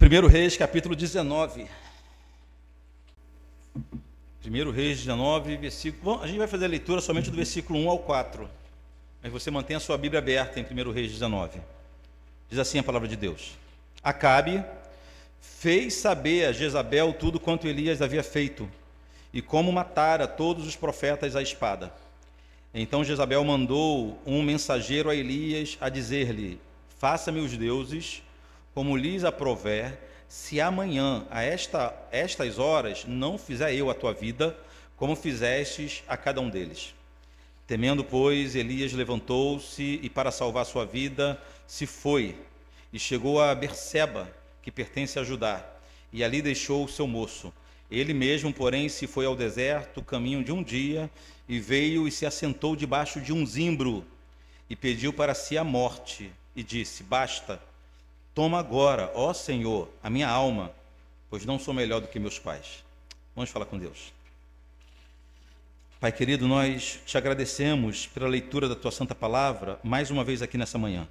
1 Reis, capítulo 19. 1 Reis 19, versículo... Bom, a gente vai fazer a leitura somente do versículo 1 ao 4. Mas você mantém a sua Bíblia aberta em 1 Reis 19. Diz assim a palavra de Deus. Acabe fez saber a Jezabel tudo quanto Elias havia feito, e como matara todos os profetas à espada. Então Jezabel mandou um mensageiro a Elias a dizer-lhe: faça-me os deuses como lhes aprouver, se amanhã, a estas horas, não fizer eu a tua vida, como fizestes a cada um deles. Temendo, pois, Elias levantou-se e, para salvar sua vida, se foi, e chegou a Berseba, que pertence a Judá, e ali deixou o seu moço. Ele mesmo, porém, se foi ao deserto, caminho de um dia, e veio e se assentou debaixo de um zimbro, e pediu para si a morte, e disse: basta, toma agora, ó Senhor, a minha alma, pois não sou melhor do que meus pais. Vamos falar com Deus. Pai querido, nós te agradecemos pela leitura da tua santa palavra, mais uma vez aqui nessa manhã.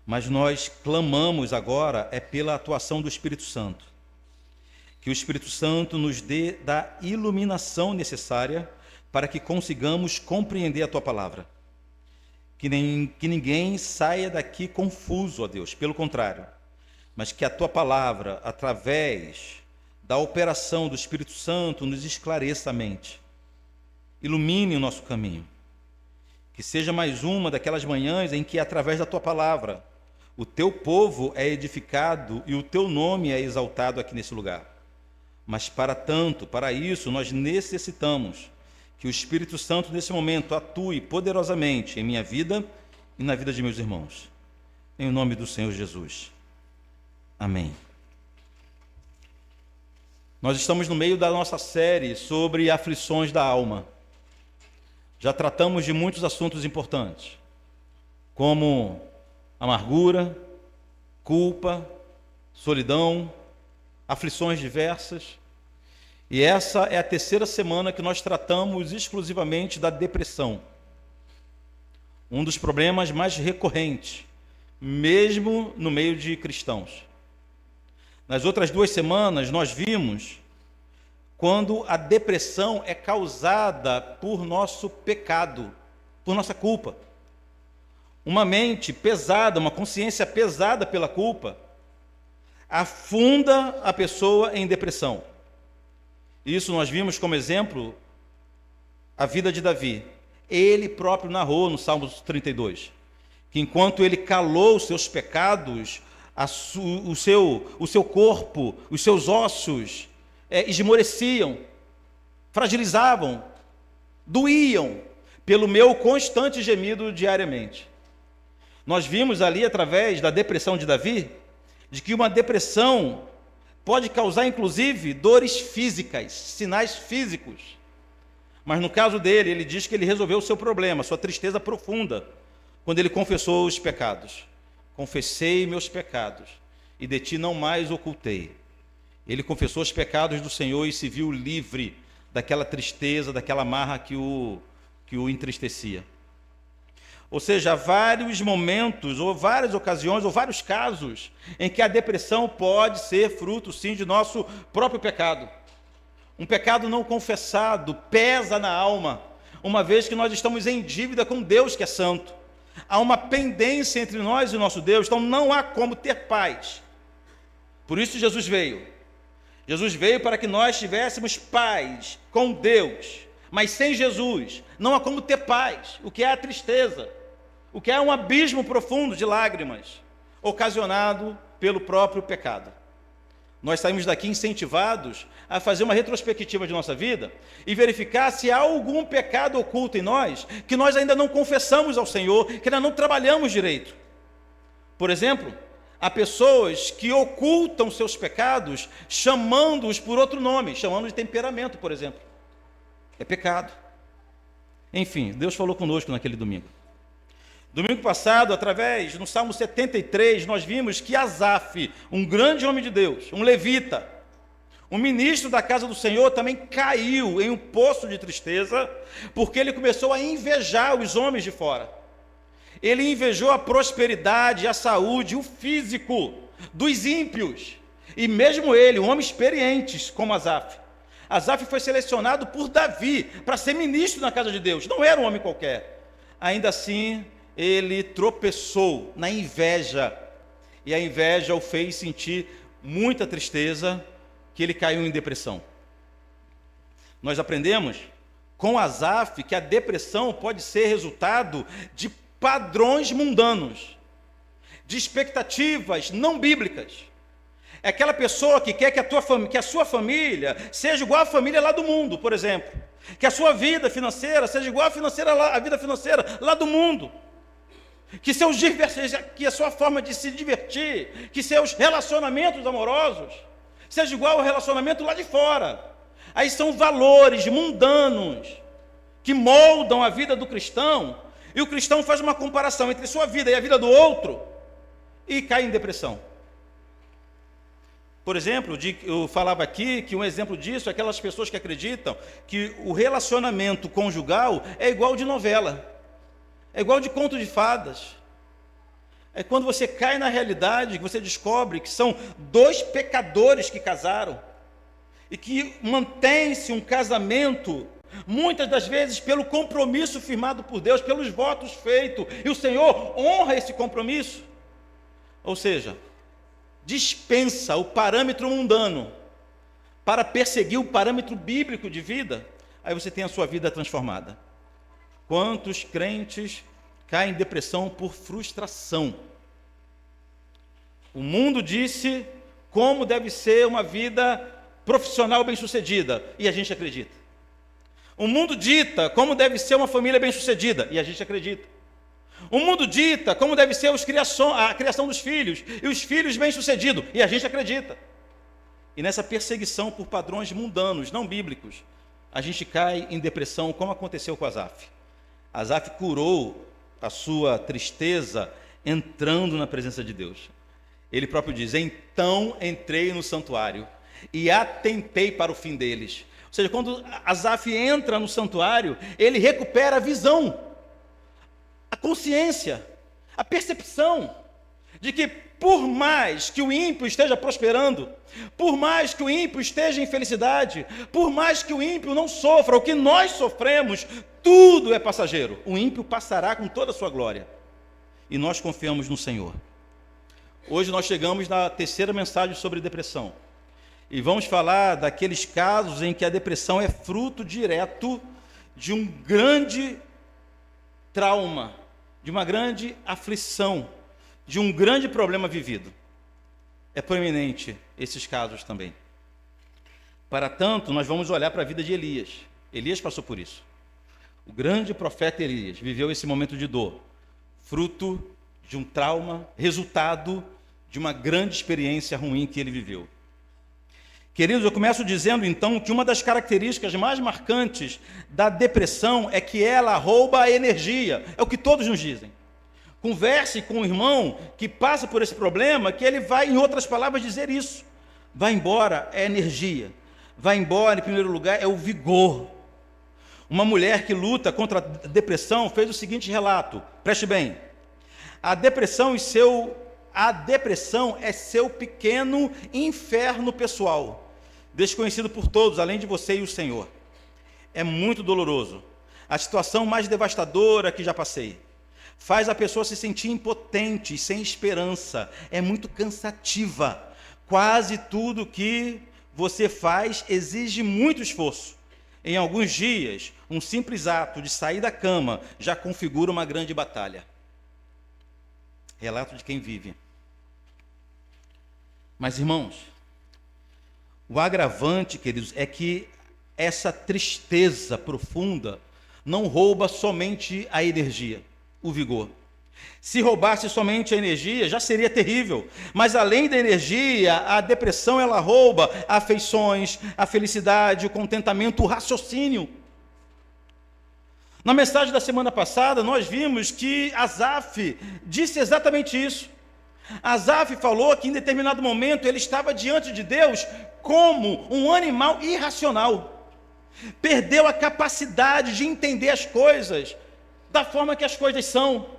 Mas nós clamamos agora pela atuação do Espírito Santo. Que o Espírito Santo nos dê da iluminação necessária para que consigamos compreender a tua palavra. Que ninguém saia daqui confuso, ó Deus, pelo contrário, mas que a tua palavra, através da operação do Espírito Santo, nos esclareça a mente, ilumine o nosso caminho, que seja mais uma daquelas manhãs em que, através da tua palavra, o teu povo é edificado e o teu nome é exaltado aqui nesse lugar. Mas para isso, nós necessitamos que o Espírito Santo, nesse momento, atue poderosamente em minha vida e na vida de meus irmãos. Em nome do Senhor Jesus. Amém. Nós estamos no meio da nossa série sobre aflições da alma. Já tratamos de muitos assuntos importantes, como amargura, culpa, solidão, aflições diversas. E essa é a terceira semana que nós tratamos exclusivamente da depressão. Um dos problemas mais recorrentes, mesmo no meio de cristãos. Nas outras 2 semanas nós vimos quando a depressão é causada por nosso pecado, por nossa culpa. Uma mente pesada, uma consciência pesada pela culpa, afunda a pessoa em depressão. Isso nós vimos como exemplo a vida de Davi. Ele próprio narrou no Salmo 32, que enquanto ele calou os seus pecados, o seu corpo, os seus ossos esmoreciam, fragilizavam, doíam pelo meu constante gemido diariamente. Nós vimos ali, através da depressão de Davi, de que uma depressão pode causar, inclusive, dores físicas, sinais físicos. Mas no caso dele, ele diz que ele resolveu o seu problema, sua tristeza profunda, quando ele confessou os pecados. Confessei meus pecados, e de ti não mais ocultei. Ele confessou os pecados do Senhor e se viu livre daquela tristeza, daquela amarra que o entristecia. Ou seja, há vários momentos, ou várias ocasiões, ou vários casos em que a depressão pode ser fruto, sim, de nosso próprio pecado. Um pecado não confessado pesa na alma, uma vez que nós estamos em dívida com Deus que é santo. Há uma pendência entre nós e o nosso Deus, então não há como ter paz. Por isso Jesus veio. Jesus veio para que nós tivéssemos paz com Deus, mas sem Jesus não há como ter paz. O que é a tristeza? O que é um abismo profundo de lágrimas, ocasionado pelo próprio pecado. Nós saímos daqui incentivados a fazer uma retrospectiva de nossa vida e verificar se há algum pecado oculto em nós que nós ainda não confessamos ao Senhor, que ainda não trabalhamos direito. Por exemplo, há pessoas que ocultam seus pecados chamando-os por outro nome, chamando de temperamento, por exemplo. É pecado. Enfim, Deus falou conosco naquele domingo. Domingo passado, no Salmo 73, nós vimos que Asaf, um grande homem de Deus, um levita, um ministro da casa do Senhor, também caiu em um poço de tristeza, porque ele começou a invejar os homens de fora. Ele invejou a prosperidade, a saúde, o físico dos ímpios. E mesmo ele, um homem experiente como Asaf. Asaf foi selecionado por Davi para ser ministro na casa de Deus. Não era um homem qualquer. Ainda assim, ele tropeçou na inveja. E a inveja o fez sentir muita tristeza, que ele caiu em depressão. Nós aprendemos com Asaf que a depressão pode ser resultado de padrões mundanos, de expectativas não bíblicas. É aquela pessoa que quer que a sua família seja igual à família lá do mundo, por exemplo. Que a sua vida financeira seja igual à vida financeira lá do mundo. Que a sua forma de se divertir, que seus relacionamentos amorosos seja igual ao relacionamento lá de fora. Aí são valores mundanos que moldam a vida do cristão, e o cristão faz uma comparação entre sua vida e a vida do outro e cai em depressão. Por exemplo, eu falava aqui que um exemplo disso é aquelas pessoas que acreditam que o relacionamento conjugal é igual de novela, é igual de conto de fadas. É quando você cai na realidade que você descobre que são dois pecadores que casaram e que mantém-se um casamento, muitas das vezes pelo compromisso firmado por Deus, pelos votos feitos, e o Senhor honra esse compromisso. Ou seja, dispensa o parâmetro mundano para perseguir o parâmetro bíblico de vida, aí você tem a sua vida transformada. Quantos crentes caem em depressão por frustração? O mundo disse como deve ser uma vida profissional bem-sucedida, e a gente acredita. O mundo dita como deve ser uma família bem-sucedida, e a gente acredita. O mundo dita como deve ser a criação dos filhos, e os filhos bem-sucedidos, e a gente acredita. E nessa perseguição por padrões mundanos, não bíblicos, a gente cai em depressão, como aconteceu com Asaf. Asaf curou a sua tristeza entrando na presença de Deus. Ele próprio diz: então entrei no santuário e atentei para o fim deles. Ou seja, quando Asaf entra no santuário, ele recupera a visão, a consciência, a percepção de que por mais que o ímpio esteja prosperando, por mais que o ímpio esteja em felicidade, por mais que o ímpio não sofra o que nós sofremos, tudo é passageiro. O ímpio passará com toda a sua glória. E nós confiamos no Senhor. Hoje nós chegamos na terceira mensagem sobre depressão. E vamos falar daqueles casos em que a depressão é fruto direto de um grande trauma, de uma grande aflição, de um grande problema vivido. É proeminente esses casos também. Para tanto, nós vamos olhar para a vida de Elias. Elias passou por isso. O grande profeta Elias viveu esse momento de dor, fruto de um trauma, resultado de uma grande experiência ruim que ele viveu. Queridos, eu começo dizendo então que uma das características mais marcantes da depressão é que ela rouba a energia. É o que todos nos dizem. Converse com um irmão que passa por esse problema, que ele vai, em outras palavras, dizer isso. Vai embora é energia. Vai embora, em primeiro lugar, é o vigor. Uma mulher que luta contra a depressão fez o seguinte relato. Preste bem. A depressão é seu pequeno inferno pessoal, desconhecido por todos, além de você e o Senhor. É muito doloroso. A situação mais devastadora que já passei. Faz a pessoa se sentir impotente, sem esperança. É muito cansativa. Quase tudo que você faz exige muito esforço. Em alguns dias, um simples ato de sair da cama já configura uma grande batalha. Relato de quem vive. Mas, irmãos, o agravante, queridos, é que essa tristeza profunda não rouba somente a energia, o vigor. Se roubasse somente a energia, já seria terrível. Mas além da energia, a depressão ela rouba afeições, a felicidade, o contentamento, o raciocínio. Na mensagem da semana passada, nós vimos que Asaf disse exatamente isso. Asaf falou que em determinado momento ele estava diante de Deus como um animal irracional. Perdeu a capacidade de entender as coisas da forma que as coisas são.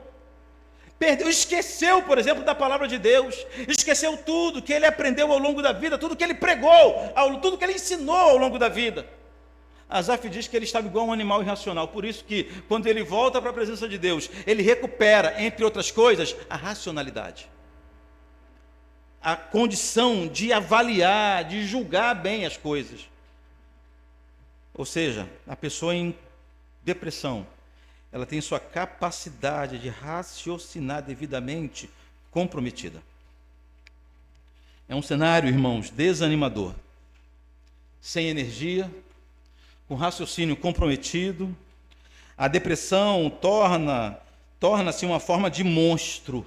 Perdeu, esqueceu, por exemplo, da palavra de Deus, esqueceu tudo que ele aprendeu ao longo da vida, tudo que ele pregou, tudo que ele ensinou ao longo da vida. Asaf diz que ele estava igual a um animal irracional, por isso que, quando ele volta para a presença de Deus, ele recupera, entre outras coisas, a racionalidade, a condição de avaliar, de julgar bem as coisas. Ou seja, a pessoa em depressão, ela tem sua capacidade de raciocinar devidamente comprometida. É um cenário, irmãos, desanimador, sem energia, com raciocínio comprometido. A depressão torna-se uma forma de monstro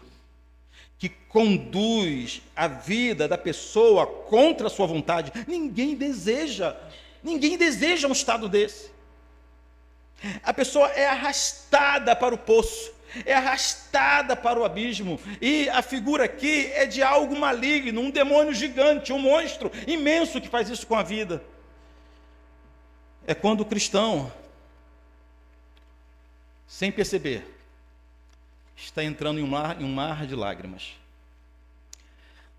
que conduz a vida da pessoa contra a sua vontade. Ninguém deseja um estado desse. A pessoa é arrastada para o poço, é arrastada para o abismo, e a figura aqui é de algo maligno, um demônio gigante, um monstro imenso que faz isso com a vida. É quando o cristão, sem perceber, está entrando em um mar de lágrimas.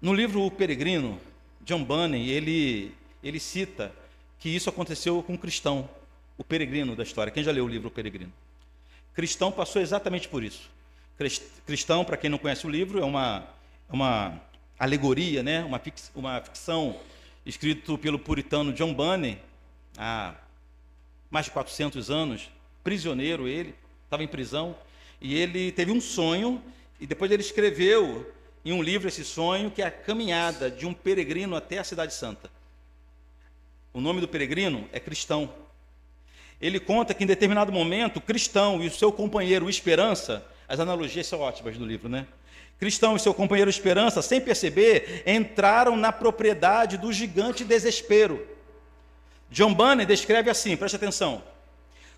No livro O Peregrino, John Bunyan, ele cita que isso aconteceu com um cristão, o peregrino da história. Quem já leu o livro O Peregrino? Cristão passou exatamente por isso. Cristão, para quem não conhece o livro, é uma alegoria, né? uma ficção escrita pelo puritano John Bunyan, há mais de 400 anos, prisioneiro ele, estava em prisão, e ele teve um sonho, e depois ele escreveu em um livro esse sonho, que é a caminhada de um peregrino até a Cidade Santa. O nome do peregrino é Cristão. Ele conta que em determinado momento, o Cristão e o seu companheiro Esperança, as analogias são ótimas no livro, né? Cristão e seu companheiro Esperança, sem perceber, entraram na propriedade do gigante Desespero. John Bunyan descreve assim, preste atenção: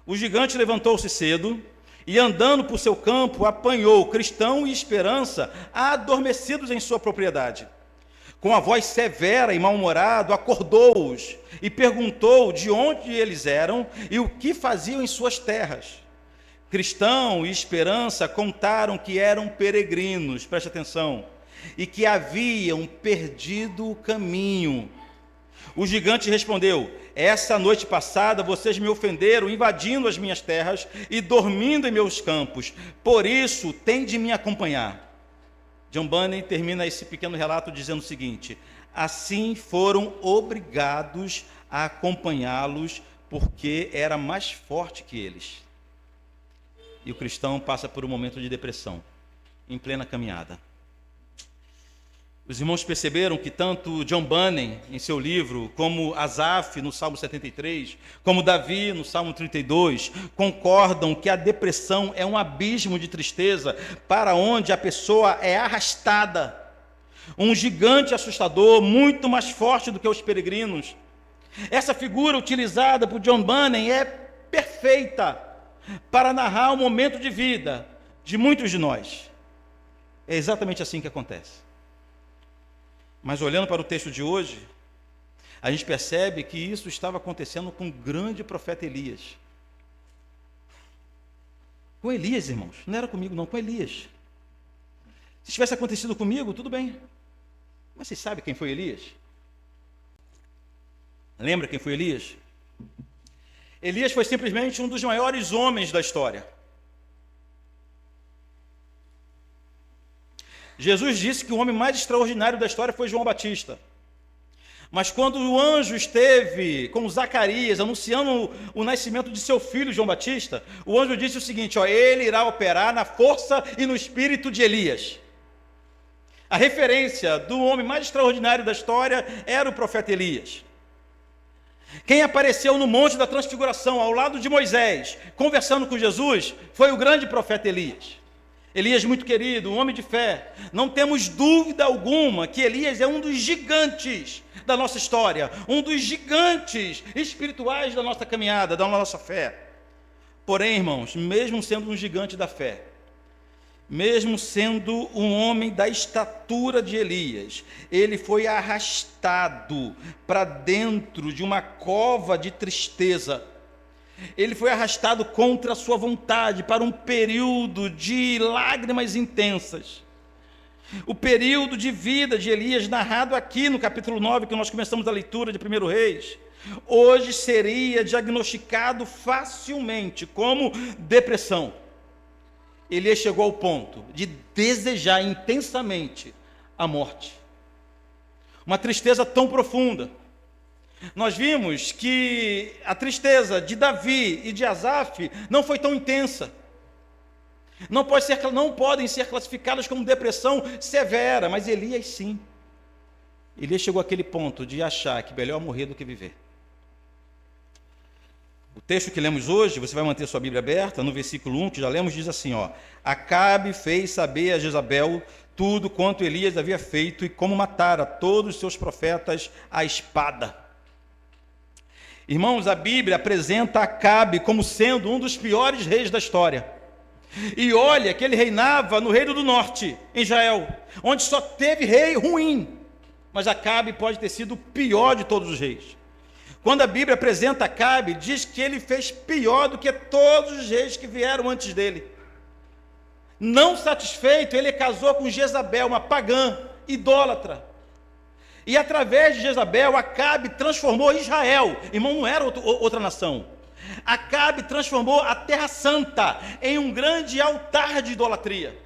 o gigante levantou-se cedo e, andando por seu campo, apanhou Cristão e Esperança adormecidos em sua propriedade. Com a voz severa e mal-humorado, acordou-os e perguntou de onde eles eram e o que faziam em suas terras. Cristão e Esperança contaram que eram peregrinos, preste atenção, e que haviam perdido o caminho. O gigante respondeu: essa noite passada vocês me ofenderam, invadindo as minhas terras e dormindo em meus campos. Por isso, tem de me acompanhar. John Bunyan termina esse pequeno relato dizendo o seguinte: assim foram obrigados a acompanhá-los, porque era mais forte que eles. E o cristão passa por um momento de depressão, em plena caminhada. Os irmãos perceberam que tanto John Bunyan, em seu livro, como Asaf, no Salmo 73, como Davi, no Salmo 32, concordam que a depressão é um abismo de tristeza para onde a pessoa é arrastada. Um gigante assustador, muito mais forte do que os peregrinos. Essa figura utilizada por John Bunyan é perfeita para narrar o momento de vida de muitos de nós. É exatamente assim que acontece. Mas olhando para o texto de hoje, a gente percebe que isso estava acontecendo com o grande profeta Elias. Com Elias, irmãos, não era comigo não, com Elias. Se tivesse acontecido comigo, tudo bem. Mas vocês sabem quem foi Elias? Lembra quem foi Elias? Elias foi simplesmente um dos maiores homens da história. Jesus disse que o homem mais extraordinário da história foi João Batista. Mas quando o anjo esteve com Zacarias, anunciando o nascimento de seu filho João Batista, o anjo disse o seguinte: ele irá operar na força e no espírito de Elias. A referência do homem mais extraordinário da história era o profeta Elias. Quem apareceu no Monte da Transfiguração, ao lado de Moisés, conversando com Jesus, foi o grande profeta Elias. Elias, muito querido, um homem de fé. Não temos dúvida alguma que Elias é um dos gigantes da nossa história, um dos gigantes espirituais da nossa caminhada, da nossa fé. Porém, irmãos, mesmo sendo um gigante da fé, mesmo sendo um homem da estatura de Elias, ele foi arrastado para dentro de uma cova de tristeza. Ele foi arrastado contra a sua vontade para um período de lágrimas intensas. O período de vida de Elias, narrado aqui no capítulo 9, que nós começamos a leitura de 1 Reis, hoje seria diagnosticado facilmente como depressão. Elias chegou ao ponto de desejar intensamente a morte. Uma tristeza tão profunda. Nós vimos que a tristeza de Davi e de Asaf não foi tão intensa. Não podem ser classificadas como depressão severa, mas Elias sim. Elias chegou àquele ponto de achar que melhor morrer do que viver. O texto que lemos hoje, você vai manter sua Bíblia aberta, no versículo 1, que já lemos, diz assim, Acabe fez saber a Jezabel tudo quanto Elias havia feito e como matara todos os seus profetas à espada. Irmãos, a Bíblia apresenta Acabe como sendo um dos piores reis da história. E olha que ele reinava no reino do norte, em Israel, onde só teve rei ruim. Mas Acabe pode ter sido o pior de todos os reis. Quando a Bíblia apresenta Acabe, diz que ele fez pior do que todos os reis que vieram antes dele. Não satisfeito, ele casou com Jezabel, uma pagã, idólatra. E através de Jezabel, Acabe transformou Israel. Irmão, não era outra nação. Acabe transformou a Terra Santa em um grande altar de idolatria.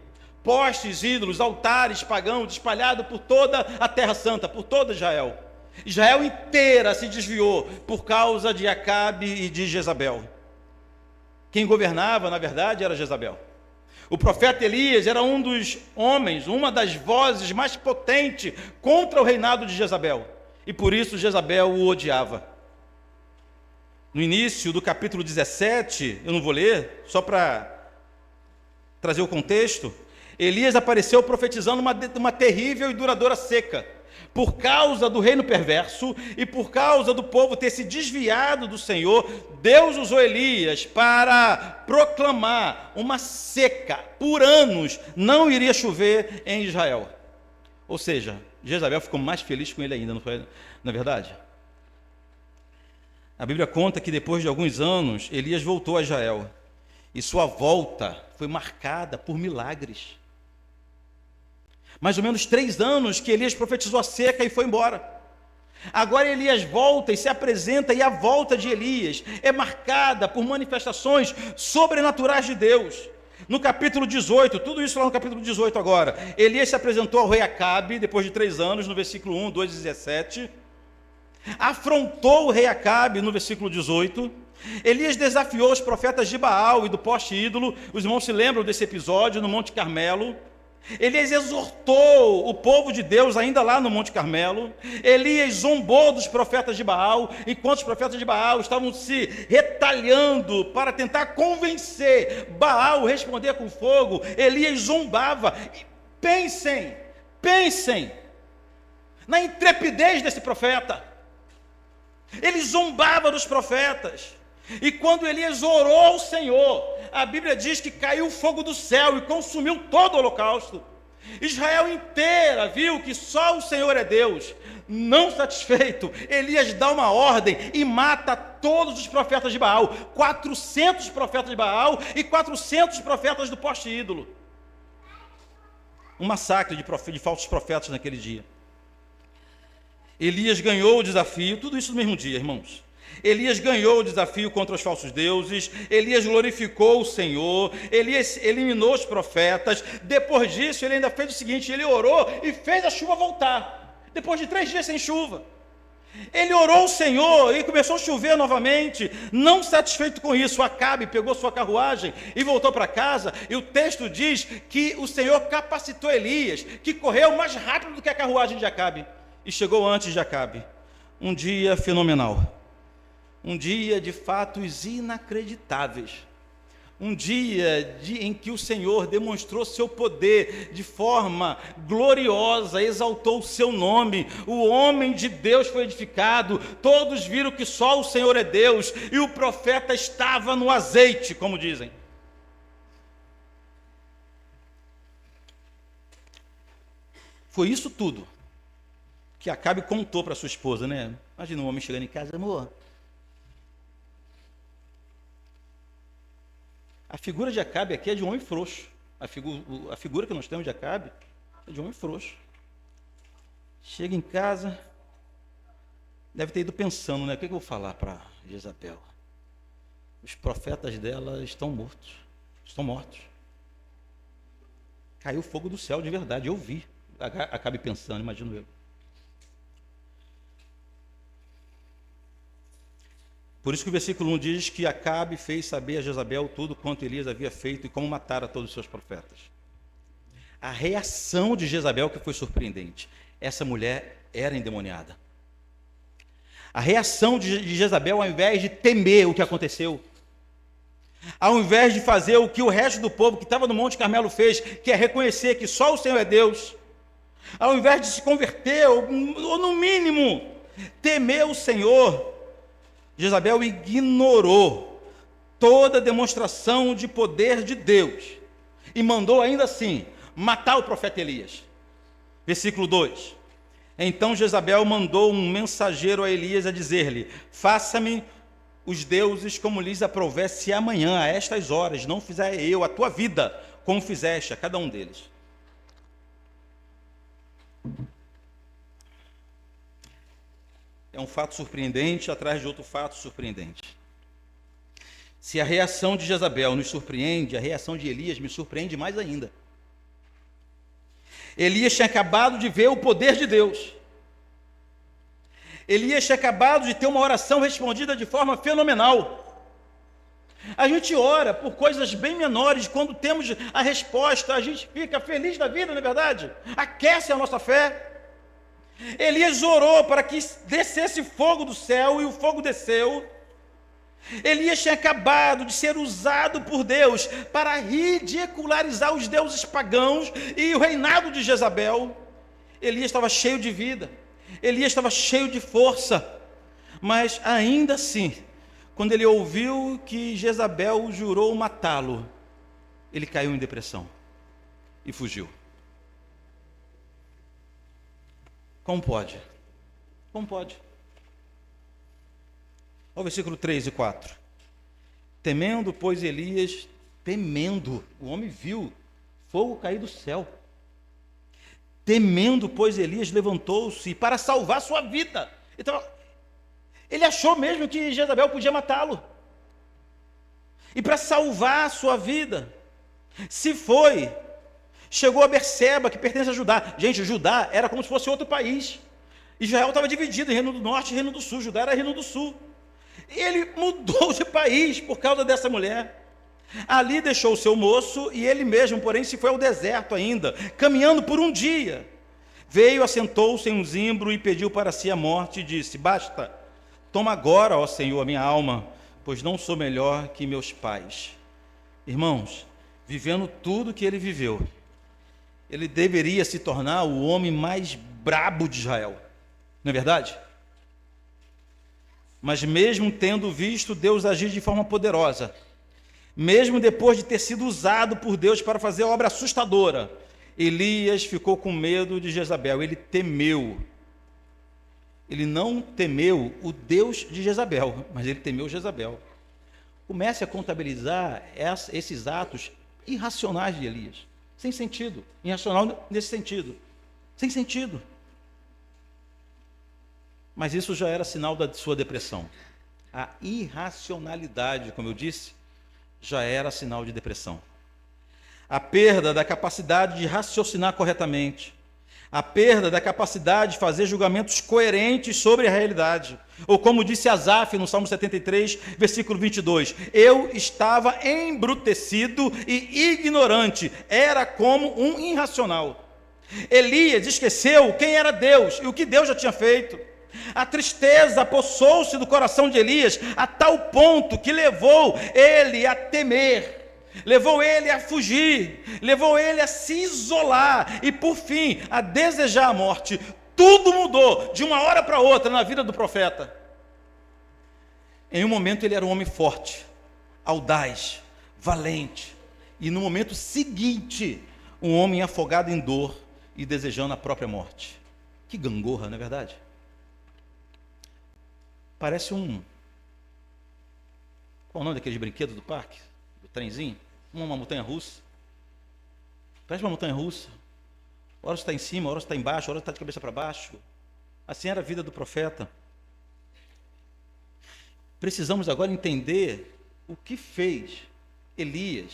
Postes, ídolos, altares pagãos espalhados por toda a Terra Santa, por toda Israel. Israel inteira se desviou por causa de Acabe e de Jezabel. Quem governava, na verdade, era Jezabel. O profeta Elias era um dos homens, uma das vozes mais potentes contra o reinado de Jezabel. E por isso Jezabel o odiava. No início do capítulo 17, eu não vou ler, só para trazer o contexto, Elias apareceu profetizando uma terrível e duradoura seca. Por causa do reino perverso e por causa do povo ter se desviado do Senhor, Deus usou Elias para proclamar uma seca. Por anos não iria chover em Israel. Ou seja, Jezabel ficou mais feliz com ele ainda, não foi? Não é verdade? A Bíblia conta que depois de alguns anos, Elias voltou a Israel. E sua volta foi marcada por milagres. Mais ou menos 3 anos que Elias profetizou a seca e foi embora. Agora Elias volta e se apresenta, e a volta de Elias é marcada por manifestações sobrenaturais de Deus. No capítulo 18, tudo isso lá no capítulo 18 agora, Elias se apresentou ao rei Acabe, depois de 3 anos, no versículo 1, 2 e 17. Afrontou o rei Acabe, no versículo 18. Elias desafiou os profetas de Baal e do poste ídolo. Os irmãos se lembram desse episódio no Monte Carmelo. Elias exortou o povo de Deus ainda lá no Monte Carmelo. Elias zombou dos profetas de Baal, enquanto os profetas de Baal estavam se retalhando para tentar convencer Baal a responder com fogo. Elias zombava. Pensem na intrepidez desse profeta. Ele zombava dos profetas. E quando Elias orou ao Senhor, a Bíblia diz que caiu fogo do céu e consumiu todo o holocausto. Israel inteira viu que só o Senhor é Deus. Não satisfeito, Elias dá uma ordem e mata todos os profetas de Baal. 400 profetas de Baal e 400 profetas do poste ídolo. Um massacre de falsos profetas naquele dia. Elias ganhou o desafio, tudo isso no mesmo dia, irmãos. Elias ganhou o desafio contra os falsos deuses. Elias glorificou o Senhor. Elias eliminou os profetas. Depois disso, ele ainda fez o seguinte: ele orou e fez a chuva voltar. Depois de 3 dias sem chuva, ele orou ao Senhor e começou a chover novamente. Não satisfeito com isso, Acabe pegou sua carruagem e voltou para casa. E o texto diz que o Senhor capacitou Elias, que correu mais rápido do que a carruagem de Acabe, e chegou antes de Acabe. Um dia fenomenal. Um dia de fatos inacreditáveis. Um dia em que o Senhor demonstrou seu poder de forma gloriosa, exaltou o seu nome. O homem de Deus foi edificado. Todos viram que só o Senhor é Deus. E o profeta estava no azeite, como dizem. Foi isso tudo que Acabe contou para sua esposa, né? Imagina um homem chegando em casa: amor, A figura de Acabe aqui é de um homem frouxo. A figura que nós temos de Acabe é de um homem frouxo. Chega em casa, deve ter ido pensando, né? O que eu vou falar para Jezabel? Os profetas dela estão mortos. Estão mortos. Caiu fogo do céu de verdade, eu vi. Acabe pensando, imagino eu. Por isso que o versículo 1 diz que Acabe fez saber a Jezabel tudo quanto Elias havia feito e como matara todos os seus profetas. A reação de Jezabel que foi surpreendente. Essa mulher era endemoniada. A reação de Jezabel, ao invés de temer o que aconteceu, ao invés de fazer o que o resto do povo que estava no Monte Carmelo fez, que é reconhecer que só o Senhor é Deus, ao invés de se converter, ou no mínimo, temer o Senhor, Jezabel ignorou toda a demonstração de poder de Deus e mandou ainda assim matar o profeta Elias. Versículo 2. Então Jezabel mandou um mensageiro a Elias a dizer-lhe: faça-me os deuses como lhes aprouver, se amanhã, a estas horas, não fizer eu a tua vida, como fizeste a cada um deles. É um fato surpreendente atrás de outro fato surpreendente. Se a reação de Jezabel nos surpreende, a reação de Elias me surpreende mais ainda. Elias tinha acabado de ver o poder de Deus. Elias tinha acabado de ter uma oração respondida de forma fenomenal. A gente ora por coisas bem menores, quando temos a resposta, a gente fica feliz da vida, não é verdade? Aquece a nossa fé. Elias orou para que descesse fogo do céu, e o fogo desceu. Elias tinha acabado de ser usado por Deus para ridicularizar os deuses pagãos e o reinado de Jezabel. Elias estava cheio de vida, Elias estava cheio de força, mas ainda assim, quando ele ouviu que Jezabel jurou matá-lo, ele caiu em depressão e fugiu. Como pode? Como pode? Olha o versículo 3 e 4. Temendo, pois, Elias, temendo, o homem viu fogo cair do céu. Temendo, pois, Elias levantou-se para salvar sua vida. Então, ele achou mesmo que Jezabel podia matá-lo. E para salvar sua vida, se foi, chegou a Berseba, que pertence a Judá. Gente, Judá era como se fosse outro país. Israel estava dividido em Reino do Norte e Reino do Sul. Judá era Reino do Sul. Ele mudou de país por causa dessa mulher. Ali deixou o seu moço e ele mesmo, porém, se foi ao deserto ainda, caminhando por um dia. Veio, assentou-se em um zimbro e pediu para si a morte e disse: basta, toma agora, ó Senhor, a minha alma, pois não sou melhor que meus pais. Irmãos, vivendo tudo que ele viveu, ele deveria se tornar o homem mais brabo de Israel, não é verdade? Mas mesmo tendo visto Deus agir de forma poderosa, mesmo depois de ter sido usado por Deus para fazer a obra assustadora, Elias ficou com medo de Jezabel, ele temeu. Ele não temeu o Deus de Jezabel, mas ele temeu Jezabel. Comece a contabilizar esses atos irracionais de Elias, sem sentido, irracional nesse sentido, sem sentido. Mas isso já era sinal da sua depressão. A irracionalidade, como eu disse, já era sinal de depressão. A perda da capacidade de raciocinar corretamente, a perda da capacidade de fazer julgamentos coerentes sobre a realidade. Ou como disse Asaf no Salmo 73, versículo 22, eu estava embrutecido e ignorante, era como um irracional. Elias esqueceu quem era Deus e o que Deus já tinha feito. A tristeza apossou-se do coração de Elias a tal ponto que levou ele a temer, levou ele a fugir, levou ele a se isolar e, por fim, a desejar a morte. Tudo mudou de uma hora para outra na vida do profeta. Em um momento ele era um homem forte, audaz, valente, e no momento seguinte, um homem afogado em dor e desejando a própria morte. Que gangorra, não é verdade? Parece qual é o nome daqueles brinquedos do parque? Do trenzinho, uma montanha-russa. Parece uma montanha-russa. Hora você está em cima, hora você está embaixo, hora você está de cabeça para baixo. Assim era a vida do profeta. Precisamos agora entender o que fez Elias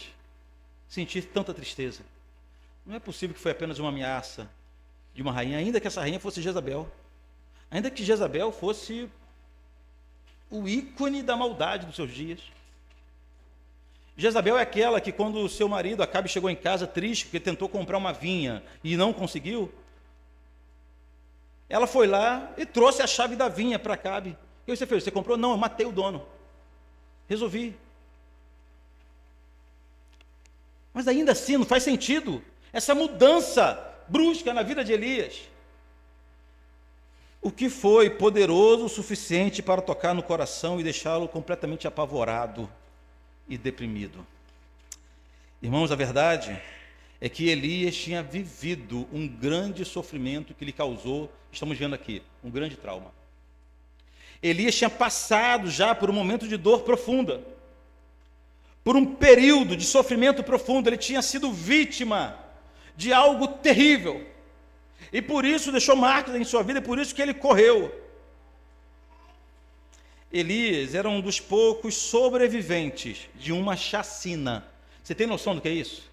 sentir tanta tristeza. Não é possível que foi apenas uma ameaça de uma rainha, ainda que essa rainha fosse Jezabel. Ainda que Jezabel fosse o ícone da maldade dos seus dias. Jezabel é aquela que, quando o seu marido Acabe chegou em casa triste porque tentou comprar uma vinha e não conseguiu, ela foi lá e trouxe a chave da vinha para Acabe. O que você fez? Você comprou? Não, eu matei o dono. Resolvi. Mas ainda assim não faz sentido essa mudança brusca na vida de Elias. O que foi poderoso o suficiente para tocar no coração e deixá-lo completamente apavorado e deprimido? Irmãos, a verdade é que Elias tinha vivido um grande sofrimento que lhe causou, estamos vendo aqui, um grande trauma. Elias tinha passado já por um momento de dor profunda, por um período de sofrimento profundo. Ele tinha sido vítima de algo terrível, e por isso deixou marcas em sua vida, e por isso que ele correu. Elias era um dos poucos sobreviventes de uma chacina. Você tem noção do que é isso?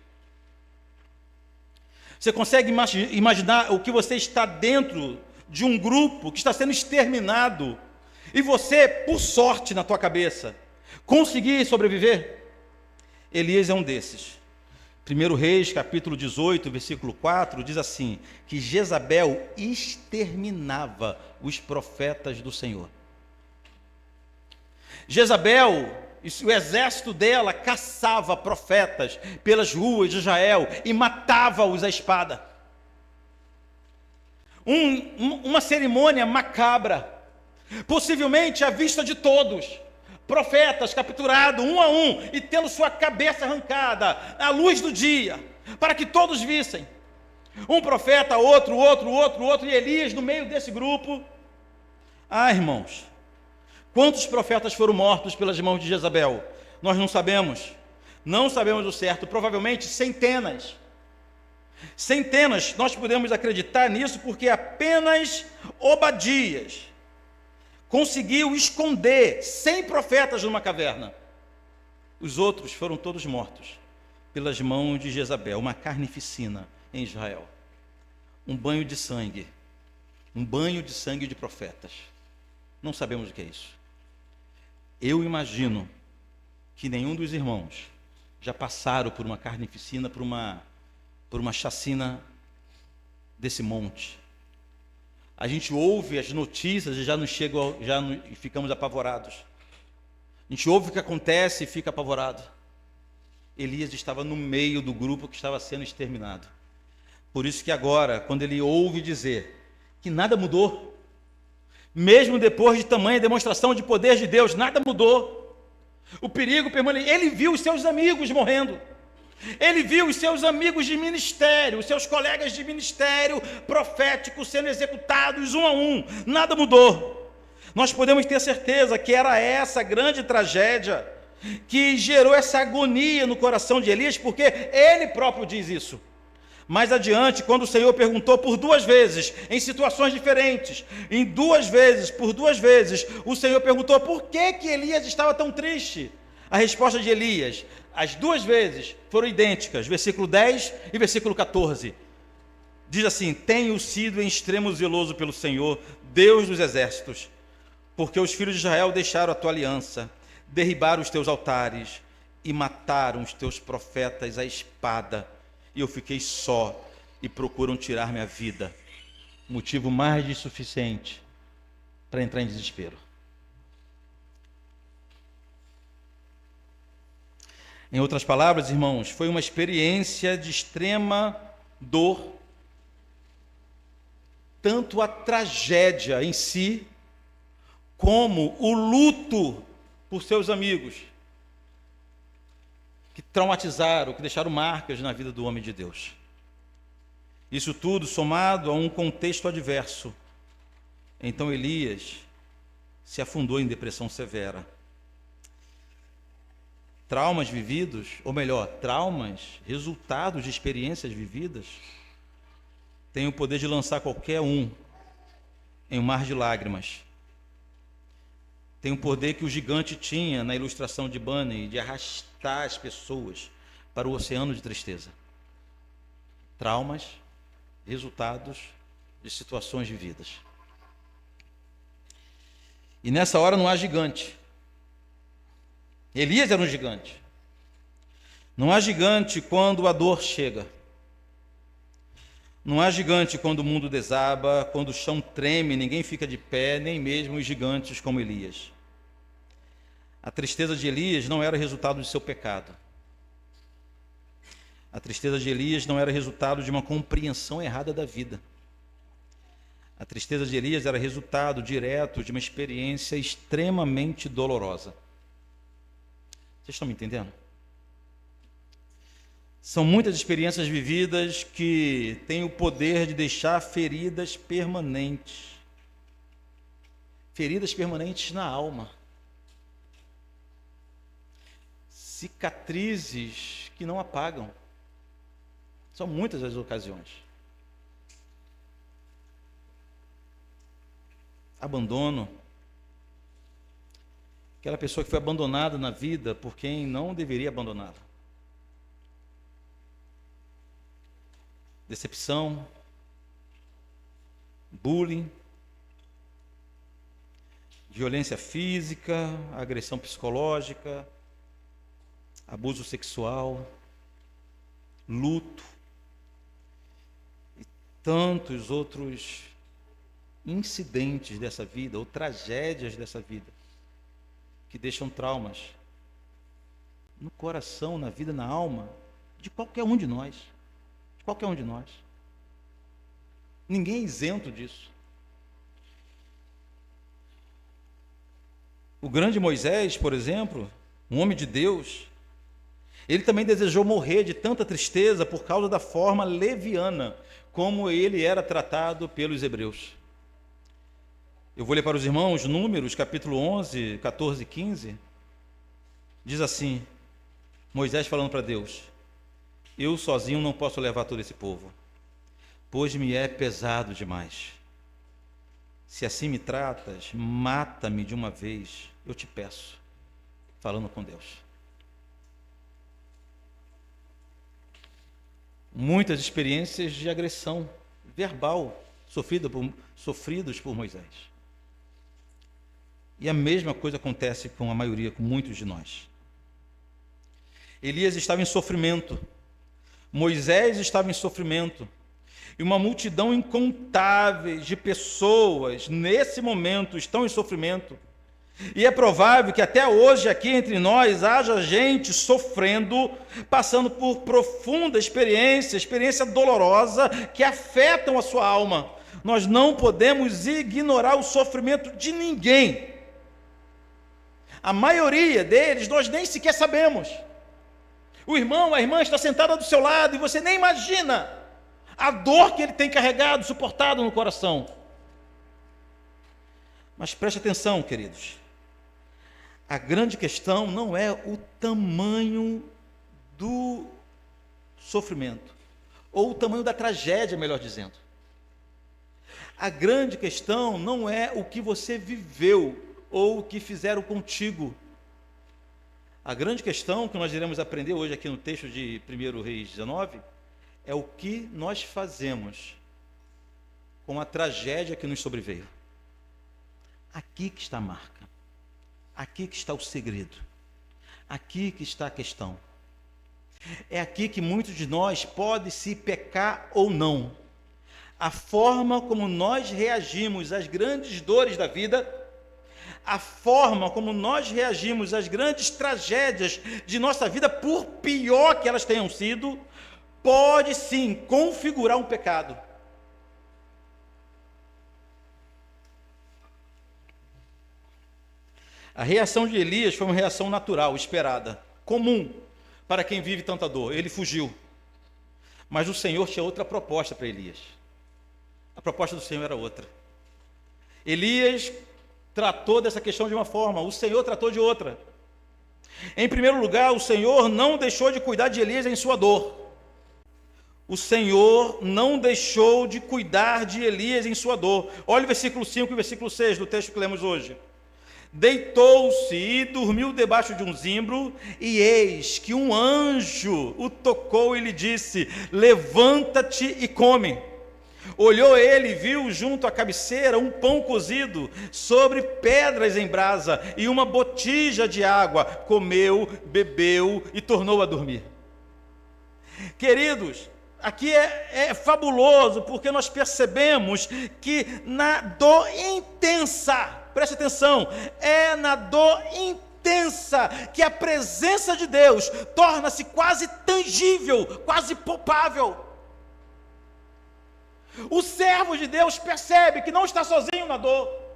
Você consegue imaginar o que você está dentro de um grupo que está sendo exterminado, e você, por sorte na tua cabeça, conseguir sobreviver? Elias é um desses. 1 Reis, capítulo 18, versículo 4, diz assim, que Jezabel exterminava os profetas do Senhor. Jezabel, o exército dela, caçava profetas pelas ruas de Israel e matava-os à espada. Uma cerimônia macabra, possivelmente à vista de todos. Profetas capturados um a um e tendo sua cabeça arrancada à luz do dia, para que todos vissem. Um profeta, outro, e Elias no meio desse grupo. Ah, irmãos, quantos profetas foram mortos pelas mãos de Jezabel? Nós não sabemos. Não sabemos o certo, provavelmente centenas. Centenas, nós podemos acreditar nisso porque apenas Obadias conseguiu esconder 100 profetas numa caverna. Os outros foram todos mortos pelas mãos de Jezabel, uma carnificina em Israel. Um banho de sangue de profetas. Não sabemos o que é isso. Eu imagino que nenhum dos irmãos já passaram por uma carnificina, por uma chacina desse monte. A gente ouve as notícias e ficamos apavorados. A gente ouve o que acontece e fica apavorado. Elias estava no meio do grupo que estava sendo exterminado. Por isso que agora, quando ele ouve dizer que nada mudou, mesmo depois de tamanha demonstração de poder de Deus, nada mudou. O perigo permaneceu. Ele viu os seus amigos morrendo. Ele viu os seus amigos de ministério, os seus colegas de ministério profético sendo executados um a um. Nada mudou. Nós podemos ter certeza que era essa grande tragédia que gerou essa agonia no coração de Elias, porque ele próprio diz isso. Mais adiante, quando o Senhor perguntou por 2 vezes, em situações diferentes, por duas vezes, o Senhor perguntou por que Elias estava tão triste. A resposta de Elias, as 2 vezes, foram idênticas, versículo 10 e versículo 14. Diz assim: tenho sido em extremo zeloso pelo Senhor, Deus dos exércitos, porque os filhos de Israel deixaram a tua aliança, derribaram os teus altares e mataram os teus profetas à espada, e eu fiquei só e procuram tirar minha vida. Motivo mais de suficiente para entrar em desespero. Em outras palavras, irmãos, foi uma experiência de extrema dor. Tanto a tragédia em si, como o luto por seus amigos, que traumatizaram, que deixaram marcas na vida do homem de Deus. Isso tudo somado a um contexto adverso. Então Elias se afundou em depressão severa. Traumas vividos, ou melhor, traumas, resultados de experiências vividas, têm o poder de lançar qualquer um em um mar de lágrimas. Tem o poder que o gigante tinha na ilustração de Bunny, de arrastar as pessoas para o oceano de tristeza. Traumas, resultados de situações vividas. E nessa hora não há gigante. Elias era um gigante. Não há gigante quando a dor chega. Não há gigante quando o mundo desaba, quando o chão treme, ninguém fica de pé, nem mesmo os gigantes como Elias. A tristeza de Elias não era resultado de seu pecado. A tristeza de Elias não era resultado de uma compreensão errada da vida. A tristeza de Elias era resultado direto de uma experiência extremamente dolorosa. Vocês estão me entendendo? São muitas experiências vividas que têm o poder de deixar feridas permanentes. Feridas permanentes na alma. Cicatrizes que não apagam. São muitas as ocasiões. Abandono. Aquela pessoa que foi abandonada na vida por quem não deveria abandoná-la. Decepção, bullying, violência física, agressão psicológica, abuso sexual, luto e tantos outros incidentes dessa vida ou tragédias dessa vida que deixam traumas no coração, na vida, na alma de qualquer um de nós. De qualquer um de nós. Ninguém é isento disso. O grande Moisés, por exemplo, um homem de Deus, ele também desejou morrer de tanta tristeza por causa da forma leviana como ele era tratado pelos hebreus. Eu vou ler para os irmãos Números, capítulo 11, 14 e 15. Diz assim, Moisés falando para Deus: eu sozinho não posso levar todo esse povo, pois me é pesado demais. Se assim me tratas, mata-me de uma vez, eu te peço. Falando com Deus. Muitas experiências de agressão verbal sofridos por Moisés. E a mesma coisa acontece com a maioria, com muitos de nós. Elias estava em sofrimento. Moisés estava em sofrimento. E uma multidão incontável de pessoas, nesse momento, estão em sofrimento. E é provável que até hoje, aqui entre nós, haja gente sofrendo, passando por profunda experiência dolorosa, que afetam a sua alma. Nós não podemos ignorar o sofrimento de ninguém. A maioria deles nós nem sequer sabemos. O irmão, a irmã está sentada do seu lado e você nem imagina a dor que ele tem carregado, suportado no coração. Mas preste atenção, queridos. A grande questão não é o tamanho do sofrimento, ou o tamanho da tragédia, melhor dizendo. A grande questão não é o que você viveu, ou o que fizeram contigo. A grande questão que nós iremos aprender hoje aqui no texto de 1 Reis 19 é o que nós fazemos com a tragédia que nos sobreveio. Aqui que está a marca. Aqui que está o segredo. Aqui que está a questão. É aqui que muitos de nós podem se pecar ou não. A forma como nós reagimos às grandes dores da vida, a forma como nós reagimos às grandes tragédias de nossa vida, por pior que elas tenham sido, pode sim configurar um pecado. A reação de Elias foi uma reação natural, esperada, comum para quem vive tanta dor. Ele fugiu. Mas o Senhor tinha outra proposta para Elias. A proposta do Senhor era outra. Elias tratou dessa questão de uma forma, o Senhor tratou de outra. Em primeiro lugar, o Senhor não deixou de cuidar de Elias em sua dor. O Senhor não deixou de cuidar de Elias em sua dor. Olha o versículo 5 e o versículo 6 do texto que lemos hoje. Deitou-se e dormiu debaixo de um zimbro, e eis que um anjo o tocou e lhe disse: levanta-te e come. Olhou ele e viu junto à cabeceira um pão cozido sobre pedras em brasa e uma botija de água. Comeu, bebeu e tornou a dormir. Queridos, aqui é fabuloso, porque nós percebemos que na dor intensa, preste atenção, é na dor intensa que a presença de Deus torna-se quase tangível, quase palpável. O servo de Deus percebe que não está sozinho na dor.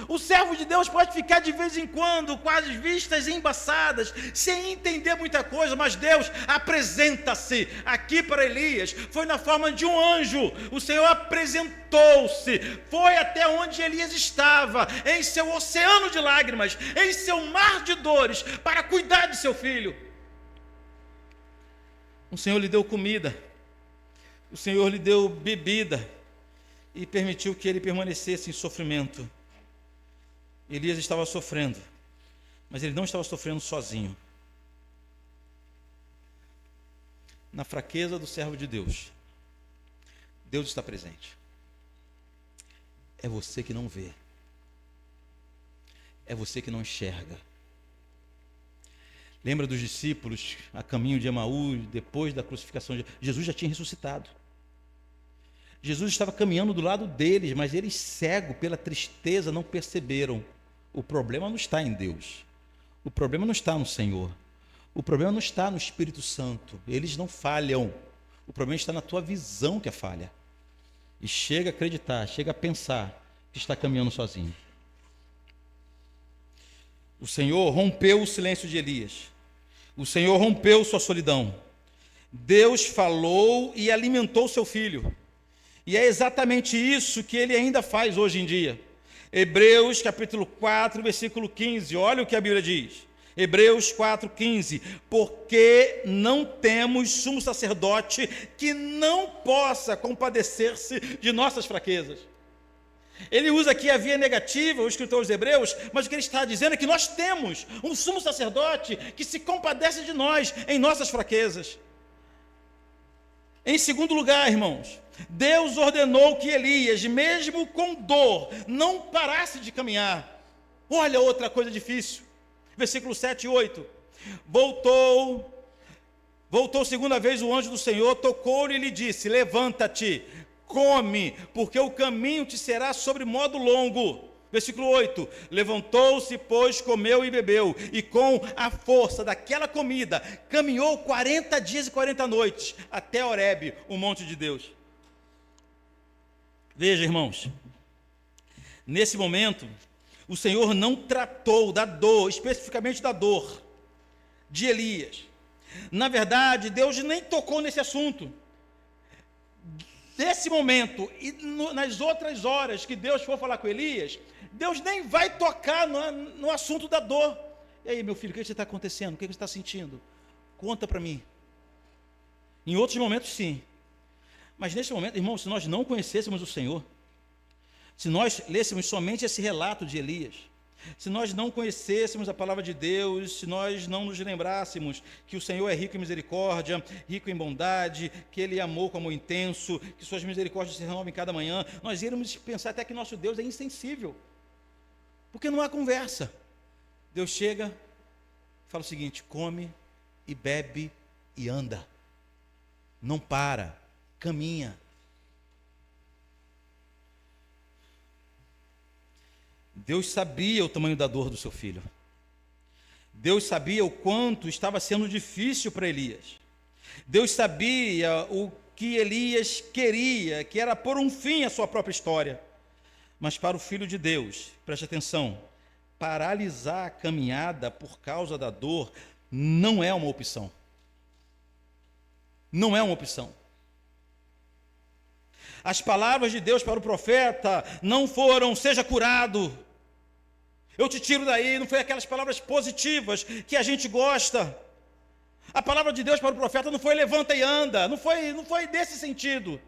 O servo de Deus pode ficar de vez em quando com as vistas embaçadas, sem entender muita coisa, mas Deus apresenta-se aqui para Elias. Foi na forma de um anjo. O Senhor apresentou-se, foi até onde Elias estava, em seu oceano de lágrimas, em seu mar de dores, para cuidar de seu filho. O Senhor lhe deu comida, o Senhor lhe deu bebida e permitiu que ele permanecesse em sofrimento. Elias estava sofrendo, mas ele não estava sofrendo sozinho. Na fraqueza do servo de Deus, Deus está presente. É você que não vê, é você que não enxerga. Lembra dos discípulos a caminho de Emaús, depois da crucificação de Jesus? Já tinha ressuscitado. Jesus estava caminhando do lado deles, mas eles, cegos pela tristeza, não perceberam. O problema não está em Deus. O problema não está no Senhor. O problema não está no Espírito Santo. Eles não falham. O problema está na tua visão que é falha. E chega a acreditar, chega a pensar que está caminhando sozinho. O Senhor rompeu o silêncio de Elias. O Senhor rompeu sua solidão. Deus falou e alimentou seu filho. E é exatamente isso que ele ainda faz hoje em dia. Hebreus capítulo 4, versículo 15, olha o que a Bíblia diz. Hebreus 4, 15. Porque não temos sumo sacerdote que não possa compadecer-se de nossas fraquezas. Ele usa aqui a via negativa, o escritor dos Hebreus, mas o que ele está dizendo é que nós temos um sumo sacerdote que se compadece de nós em nossas fraquezas. Em segundo lugar, irmãos, Deus ordenou que Elias, mesmo com dor, não parasse de caminhar. Olha outra coisa difícil. Versículo 7 e 8. Voltou segunda vez o anjo do Senhor, tocou-lhe e lhe disse: levanta-te, come, porque o caminho te será sobre modo longo. Versículo 8. Levantou-se, pois, comeu e bebeu, e com a força daquela comida, caminhou 40 dias e 40 noites, até Horebe, o monte de Deus. Veja, irmãos, nesse momento, o Senhor não tratou da dor, especificamente da dor de Elias. Na verdade, Deus nem tocou nesse assunto. Nesse momento e nas outras horas que Deus for falar com Elias, Deus nem vai tocar no assunto da dor. E aí, meu filho, o que está acontecendo? O que você está sentindo? Conta para mim. Em outros momentos, sim. Mas nesse momento, irmão, se nós não conhecêssemos o Senhor, se nós lêssemos somente esse relato de Elias, se nós não conhecêssemos a palavra de Deus, se nós não nos lembrássemos que o Senhor é rico em misericórdia, rico em bondade, que Ele amou com amor intenso, que suas misericórdias se renovam em cada manhã, nós iríamos pensar até que nosso Deus é insensível, porque não há conversa. Deus chega, fala o seguinte: come e bebe e anda, não para, caminha. Deus sabia o tamanho da dor do seu filho. Deus sabia o quanto estava sendo difícil para Elias. Deus sabia o que Elias queria, que era pôr um fim à sua própria história. Mas para o filho de Deus, preste atenção, paralisar a caminhada por causa da dor não é uma opção. Não é uma opção. As palavras de Deus para o profeta não foram: seja curado. Eu te tiro daí. Não foi aquelas palavras positivas que a gente gosta. A palavra de Deus para o profeta não foi levanta e anda. Não foi desse sentido.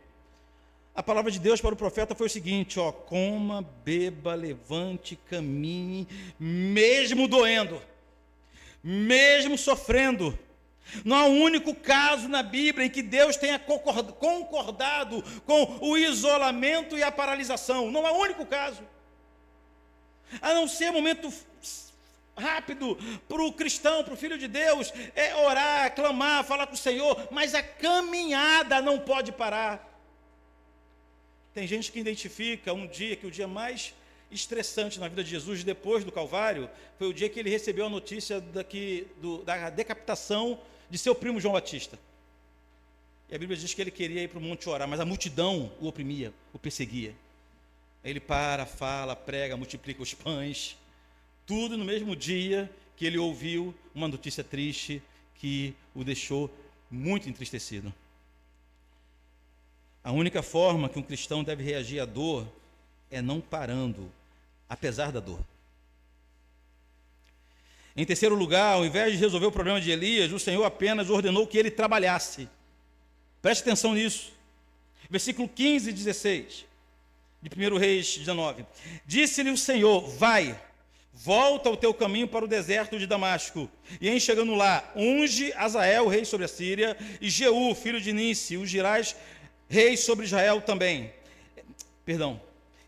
A palavra de Deus para o profeta foi o seguinte, ó: coma, beba, levante, caminhe, mesmo doendo, mesmo sofrendo. Não há um único caso na Bíblia em que Deus tenha concordado com o isolamento e a paralisação. Não há um único caso. A não ser momento rápido para o cristão, para o filho de Deus, é orar, clamar, falar com o Senhor, mas a caminhada não pode parar. Tem gente que identifica que o dia mais estressante na vida de Jesus, depois do Calvário, foi o dia que ele recebeu a notícia da decapitação de seu primo João Batista. E a Bíblia diz que ele queria ir para o monte orar, mas a multidão o oprimia, o perseguia. Aí ele fala, prega, multiplica os pães, tudo no mesmo dia que ele ouviu uma notícia triste que o deixou muito entristecido. A única forma que um cristão deve reagir à dor é não parando, apesar da dor. Em terceiro lugar, ao invés de resolver o problema de Elias, o Senhor apenas ordenou que ele trabalhasse. Preste atenção nisso. Versículo 15 e 16, de 1 Reis 19. Disse-lhe o Senhor: vai, volta o teu caminho para o deserto de Damasco, e em chegando lá, unge Azael, rei sobre a Síria, e Jeú, filho de Níci, ungirás rei sobre Israel também.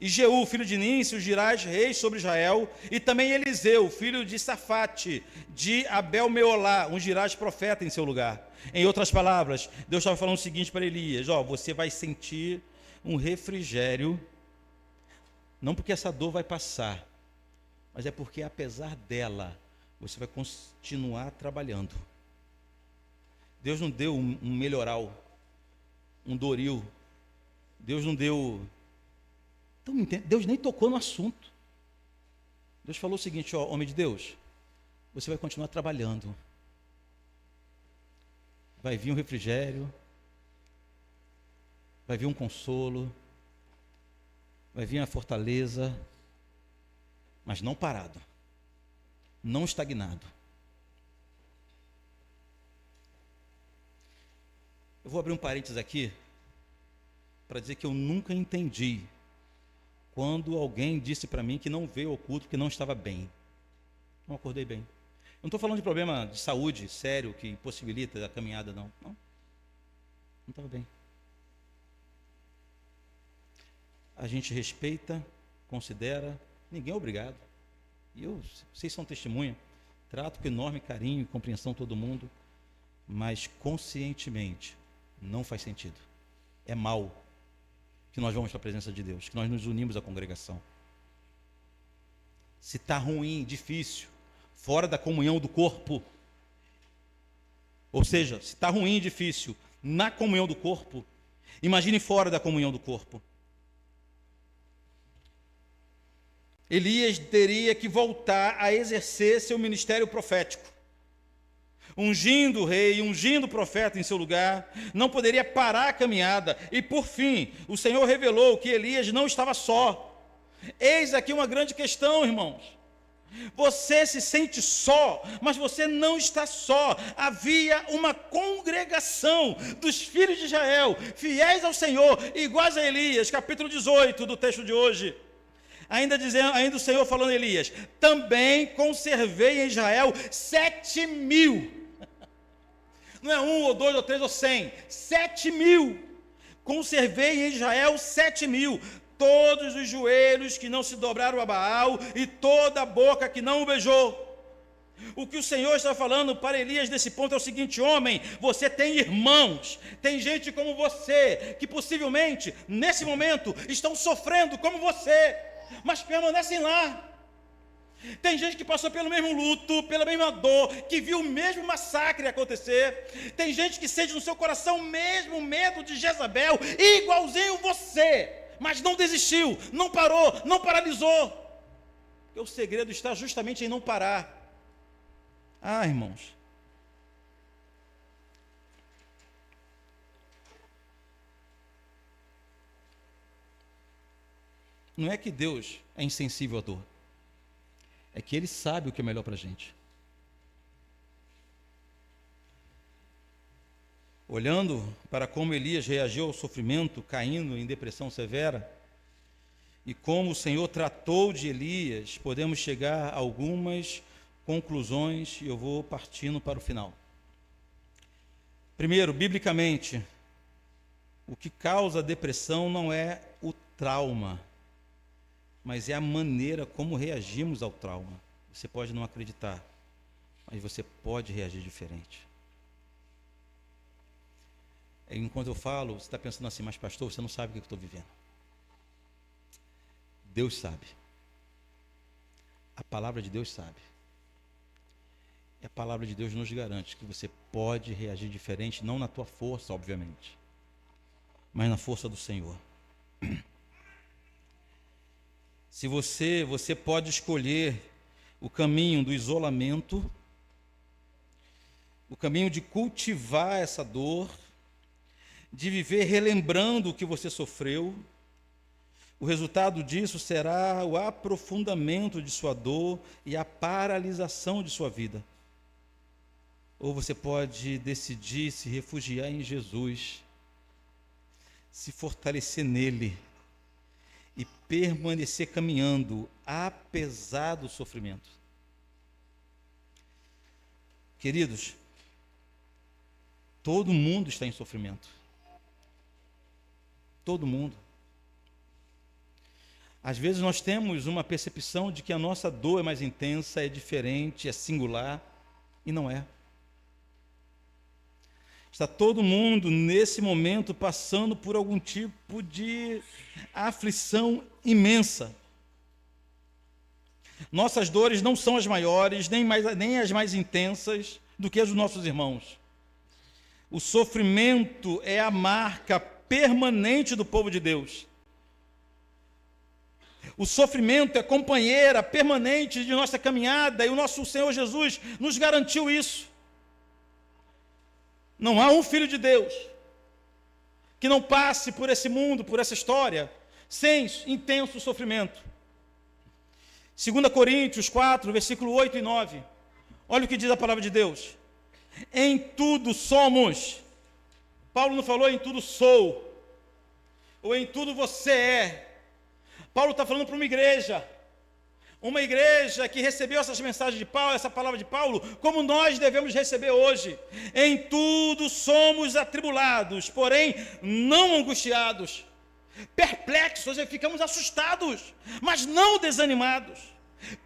E Jeú, filho de Níci, ungirás rei sobre Israel, e também Eliseu, filho de Safate, de Abel-Meolá, ungirás profeta em seu lugar. Em outras palavras, Deus estava falando o seguinte para Elias: você vai sentir um refrigério, não porque essa dor vai passar, mas é porque apesar dela, você vai continuar trabalhando. Deus não deu um melhoral, um Doril. Deus não deu... Deus nem tocou no assunto. Deus falou o seguinte: homem de Deus, você vai continuar trabalhando. Vai vir um refrigério, vai vir um consolo, vai vir a fortaleza, mas não parado, não estagnado. Eu vou abrir um parênteses aqui para dizer que eu nunca entendi quando alguém disse para mim que não veio ao culto porque não estava bem. Não acordei bem. Eu não estou falando de problema de saúde sério que impossibilita a caminhada, não. Não estava bem. A gente respeita, considera, ninguém é obrigado. E vocês são testemunha, trato com enorme carinho e compreensão todo mundo, mas conscientemente não faz sentido. É mal que nós vamos para a presença de Deus, que nós nos unimos à congregação. Se está ruim, difícil, fora da comunhão do corpo, ou seja, se está ruim, difícil na comunhão do corpo, imagine fora da comunhão do corpo. Elias teria que voltar a exercer seu ministério profético, ungindo o rei, ungindo o profeta em seu lugar, não poderia parar a caminhada. E por fim, o Senhor revelou que Elias não estava só. Eis aqui uma grande questão, irmãos. Você se sente só, mas você não está só. Havia uma congregação dos filhos de Israel, fiéis ao Senhor, iguais a Elias, capítulo 18 do texto de hoje. Ainda o Senhor falando a Elias: também conservei em Israel 7.000. Não é 1 ou 2 ou 3 ou 100, 7.000. Conservei em Israel 7.000. Todos os joelhos que não se dobraram a Baal e toda a boca que não o beijou. O que o Senhor está falando para Elias nesse ponto é o seguinte: homem, você tem irmãos, tem gente como você, que possivelmente, nesse momento, estão sofrendo como você, mas permanecem lá. Tem gente que passou pelo mesmo luto, pela mesma dor, que viu o mesmo massacre acontecer. Tem gente que sente no seu coração o mesmo medo de Jezabel, igualzinho você, mas não desistiu, não parou, não paralisou. Porque o segredo está justamente em não parar. Irmãos, não é que Deus é insensível à dor. é que Ele sabe o que é melhor para a gente. Olhando para como Elias reagiu ao sofrimento, caindo em depressão severa, e como o Senhor tratou de Elias, podemos chegar a algumas conclusões, e eu vou partindo para o final. Primeiro, biblicamente, o que causa depressão não é o trauma, mas é a maneira como reagimos ao trauma. Você pode não acreditar, mas você pode reagir diferente. Enquanto eu falo, você está pensando assim, mas pastor, você não sabe o que eu estou vivendo. Deus sabe. A palavra de Deus sabe. E a palavra de Deus nos garante que você pode reagir diferente, não na tua força, obviamente, mas na força do Senhor. Se você pode escolher o caminho do isolamento, o caminho de cultivar essa dor, de viver relembrando o que você sofreu. O resultado disso será o aprofundamento de sua dor e a paralisação de sua vida. Ou você pode decidir se refugiar em Jesus, se fortalecer nele e permanecer caminhando apesar do sofrimento. Queridos, todo mundo está em sofrimento. Todo mundo. Às vezes nós temos uma percepção de que a nossa dor é mais intensa, é diferente, é singular, e não é. Está todo mundo nesse momento passando por algum tipo de aflição imensa. Nossas dores não são as maiores, nem as mais intensas do que as dos nossos irmãos. O sofrimento é a marca permanente do povo de Deus. O sofrimento é companheira permanente de nossa caminhada, e o nosso Senhor Jesus nos garantiu isso. Não há um filho de Deus que não passe por esse mundo, por essa história, sem intenso sofrimento. 2 Coríntios 4, versículo 8 e 9. Olha o que diz a palavra de Deus. Em tudo somos. Paulo não falou em tudo sou, ou em tudo você é. Paulo está falando para uma igreja que recebeu essas mensagens de Paulo, essa palavra de Paulo, como nós devemos receber hoje. Em tudo somos atribulados, porém não angustiados, perplexos e ficamos assustados, mas não desanimados,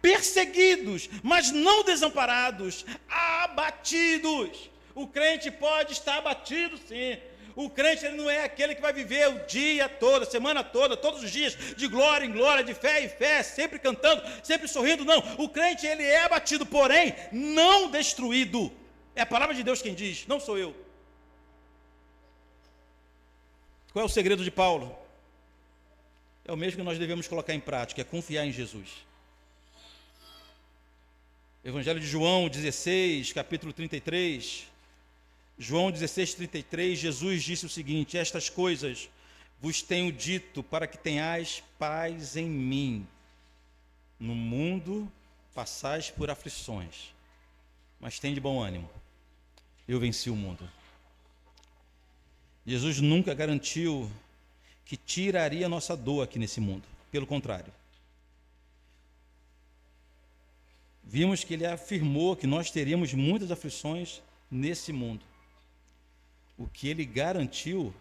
perseguidos, mas não desamparados, abatidos. O crente pode estar abatido, sim. O crente, ele não é aquele que vai viver o dia todo, a semana toda, todos os dias, de glória em glória, de fé em fé, sempre cantando, sempre sorrindo. Não, o crente, ele é abatido, porém não destruído. É a palavra de Deus quem diz, não sou eu. Qual é o segredo de Paulo? É o mesmo que nós devemos colocar em prática, é confiar em Jesus. Evangelho de João 16, capítulo 33. João 16, 33, Jesus disse o seguinte: estas coisas vos tenho dito para que tenhais paz em mim. No mundo passais por aflições, mas tende bom ânimo. Eu venci o mundo. Jesus nunca garantiu que tiraria nossa dor aqui nesse mundo. Pelo contrário. Vimos que ele afirmou que nós teríamos muitas aflições nesse mundo. O que ele garantiu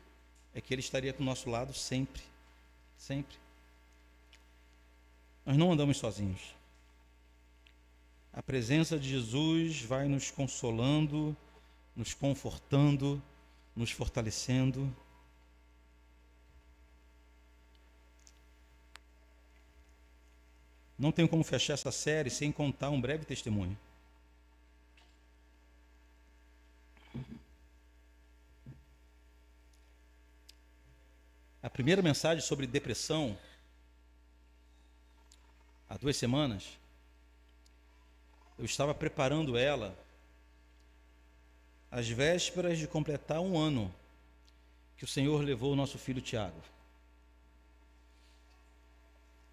é que ele estaria do nosso lado sempre. Sempre. Nós não andamos sozinhos. A presença de Jesus vai nos consolando, nos confortando, nos fortalecendo. Não tenho como fechar essa série sem contar um breve testemunho. A primeira mensagem sobre depressão, há 2 semanas, eu estava preparando ela às vésperas de completar 1 ano que o Senhor levou o nosso filho Tiago.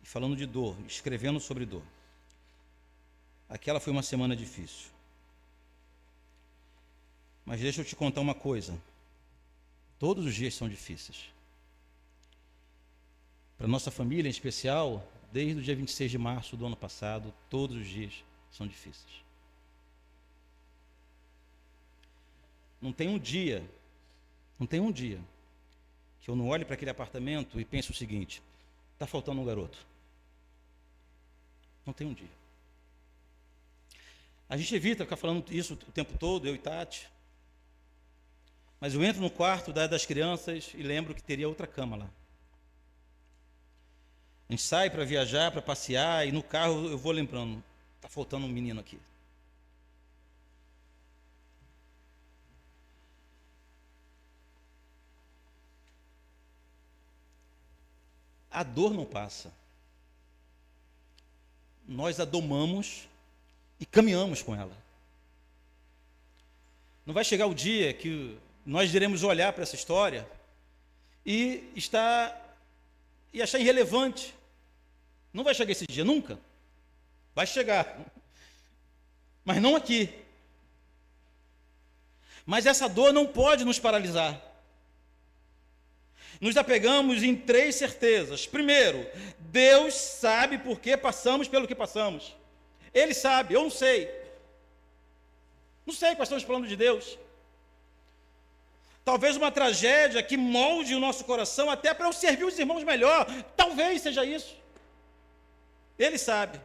E falando de dor, escrevendo sobre dor. Aquela foi uma semana difícil. Mas deixa eu te contar uma coisa. Todos os dias são difíceis. Para nossa família em especial, desde o dia 26 de março do ano passado, todos os dias são difíceis. Não tem um dia que eu não olhe para aquele apartamento e pense o seguinte: está faltando um garoto. Não tem um dia. A gente evita ficar falando isso o tempo todo, eu e Tati. Mas eu entro no quarto das crianças e lembro que teria outra cama lá. A gente sai para viajar, para passear, e no carro eu vou lembrando, está faltando um menino aqui. A dor não passa. Nós a domamos e caminhamos com ela. Não vai chegar o dia que nós iremos olhar para essa história e achar irrelevante. Não vai chegar esse dia nunca. Vai chegar. Mas não aqui. Mas essa dor não pode nos paralisar. Nos apegamos em 3 certezas. Primeiro, Deus sabe por que passamos pelo que passamos. Ele sabe, eu não sei. Não sei quais são os planos de Deus. Talvez uma tragédia que molde o nosso coração até para eu servir os irmãos melhor. Talvez seja isso. Ele sabe.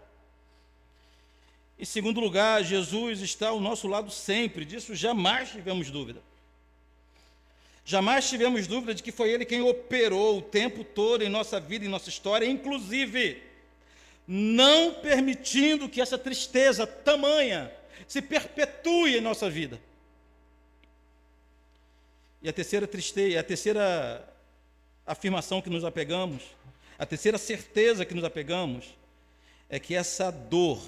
Em segundo lugar, Jesus está ao nosso lado sempre. Disso jamais tivemos dúvida. Jamais tivemos dúvida de que foi Ele quem operou o tempo todo em nossa vida, em nossa história, inclusive não permitindo que essa tristeza tamanha se perpetue em nossa vida. E a terceira afirmação que nos apegamos, a terceira certeza que nos apegamos, é que essa dor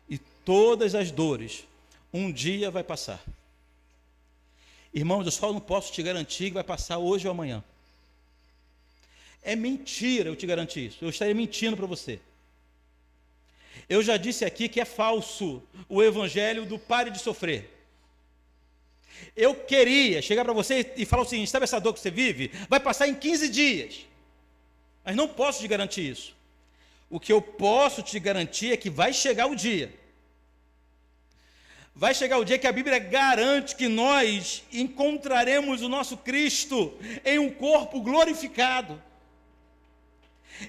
e todas as dores um dia vai passar. Irmãos, eu só não posso te garantir que vai passar hoje ou amanhã. É mentira eu te garantir isso. Eu estaria mentindo para você. Eu já disse aqui que é falso o evangelho do pare de sofrer. Eu queria chegar para você e falar o seguinte: sabe essa dor que você vive? Vai passar em 15 dias. Mas não posso te garantir isso. O que eu posso te garantir é que vai chegar o dia. Vai chegar o dia que a Bíblia garante que nós encontraremos o nosso Cristo em um corpo glorificado,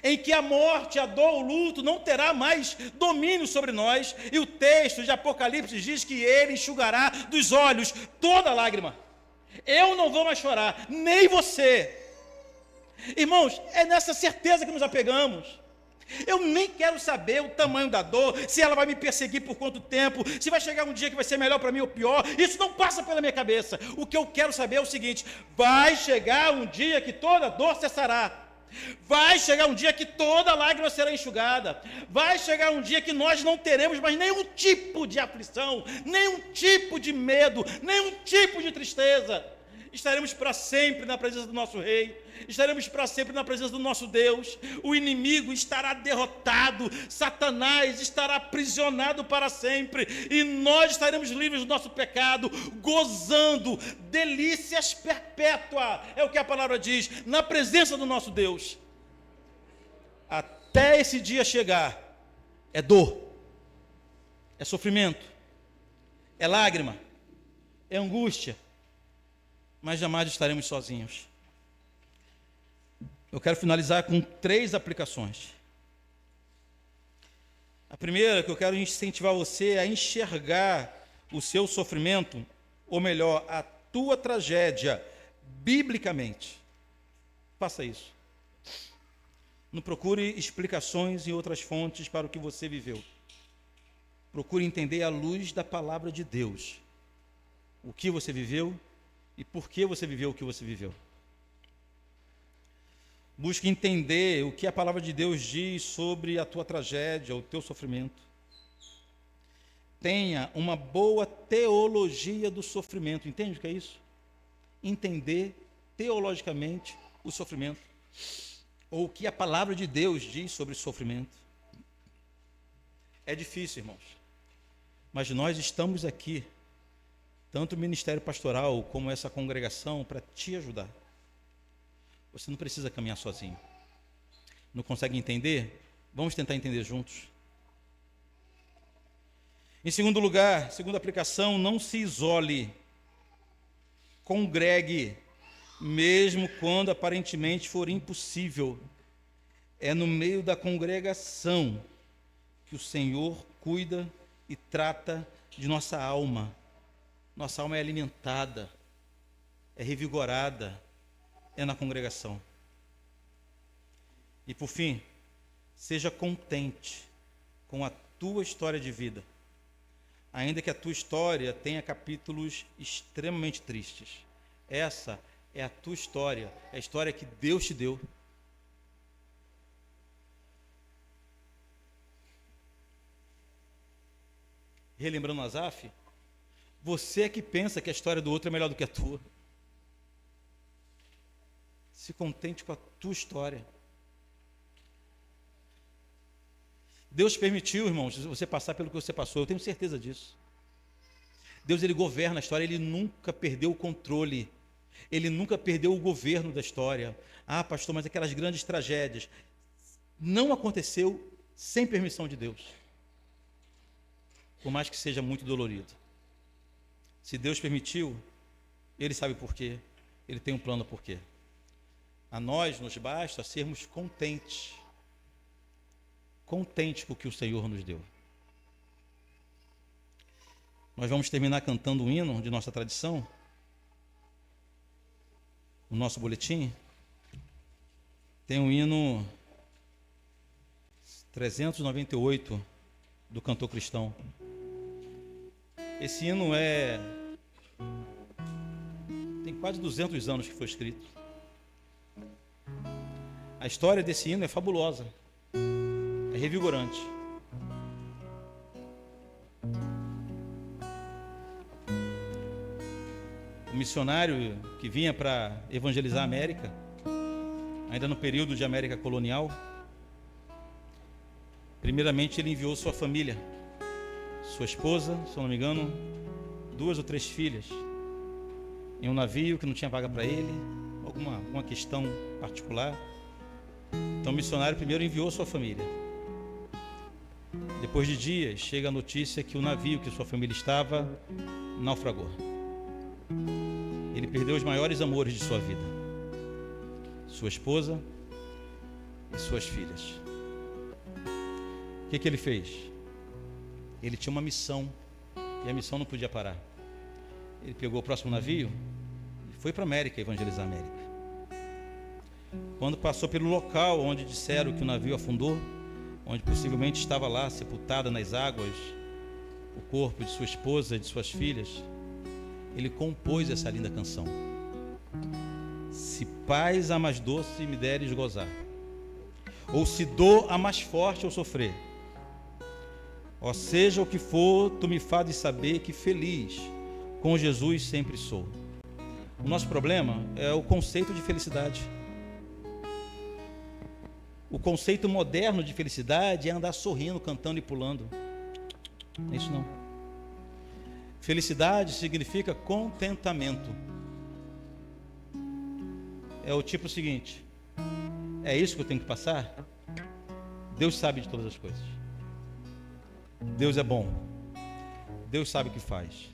em que a morte, a dor, o luto não terá mais domínio sobre nós, e o texto de Apocalipse diz que Ele enxugará dos olhos toda lágrima. Eu não vou mais chorar, nem você. Irmãos, é nessa certeza que nos apegamos. Eu nem quero saber o tamanho da dor, se ela vai me perseguir por quanto tempo, se vai chegar um dia que vai ser melhor para mim ou pior. Isso não passa pela minha cabeça. O que eu quero saber é o seguinte: vai chegar um dia que toda dor cessará. Vai chegar um dia que toda lágrima será enxugada. Vai chegar um dia que nós não teremos mais nenhum tipo de aflição, nenhum tipo de medo, nenhum tipo de tristeza. Estaremos para sempre na presença do nosso Rei, estaremos para sempre na presença do nosso Deus. O inimigo estará derrotado, Satanás estará aprisionado para sempre, e nós estaremos livres do nosso pecado, gozando delícias perpétuas, é o que a palavra diz, na presença do nosso Deus. Até esse dia chegar, é dor, é sofrimento, é lágrima, é angústia, mas jamais estaremos sozinhos. Eu quero finalizar com 3 aplicações. A primeira que eu quero incentivar você a enxergar o seu sofrimento, ou melhor, a tua tragédia, biblicamente. Faça isso. Não procure explicações em outras fontes para o que você viveu. Procure entender à luz da palavra de Deus o que você viveu e por que você viveu o que você viveu. Busque entender o que a palavra de Deus diz sobre a tua tragédia, o teu sofrimento. Tenha uma boa teologia do sofrimento. Entende o que é isso? Entender teologicamente o sofrimento, ou o que a palavra de Deus diz sobre sofrimento. É difícil, irmãos. Mas nós estamos aqui, tanto o ministério pastoral como essa congregação, para te ajudar. Você não precisa caminhar sozinho. Não consegue entender? Vamos tentar entender juntos. Em segundo lugar, segunda aplicação, não se isole. Congregue, mesmo quando aparentemente for impossível. É no meio da congregação que o Senhor cuida e trata de nossa alma. Nossa alma é alimentada, é revigorada, é na congregação. E por fim, seja contente com a tua história de vida, ainda que a tua história tenha capítulos extremamente tristes. Essa é a tua história, é a história que Deus te deu. Relembrando Asaf, você é que pensa que a história do outro é melhor do que a tua. Se contente com a tua história. Deus permitiu, irmãos, você passar pelo que você passou, eu tenho certeza disso. Deus, ele governa a história, ele nunca perdeu o controle, ele nunca perdeu o governo da história. Ah, pastor, mas aquelas grandes tragédias não aconteceu sem permissão de Deus, por mais que seja muito dolorido. Se Deus permitiu, ele sabe por quê, ele tem um plano por quê. A nós nos basta sermos contentes com o que o Senhor nos deu. Nós vamos terminar cantando um hino de nossa tradição, o nosso boletim. Tem um hino 398 do cantor cristão. Esse hino tem quase 200 anos que foi escrito. A história desse hino é fabulosa, é revigorante. O missionário que vinha para evangelizar a América, ainda no período de América colonial, primeiramente ele enviou sua família, sua esposa, se eu não me engano, 2 ou 3 filhas, em um navio que não tinha vaga para ele, alguma questão particular. Então o missionário primeiro enviou sua família. Depois de dias, chega a notícia que o navio que sua família estava naufragou. Ele perdeu os maiores amores de sua vida, sua esposa e suas filhas. O que ele fez? Ele tinha uma missão, e a missão não podia parar. Ele pegou o próximo navio e foi para a América evangelizar a América. Quando passou pelo local onde disseram que o navio afundou, onde possivelmente estava lá sepultada nas águas o corpo de sua esposa e de suas filhas, ele compôs essa linda canção. Se paz a mais doce me deres gozar, ou se dor a mais forte eu sofrer, ó seja o que for, tu me fazes saber que feliz com Jesus sempre sou. O nosso problema é o conceito de felicidade. O conceito moderno de felicidade é andar sorrindo, cantando e pulando. Não é isso não. Felicidade significa contentamento. É o tipo seguinte: é isso que eu tenho que passar? Deus sabe de todas as coisas. Deus é bom. Deus sabe o que faz.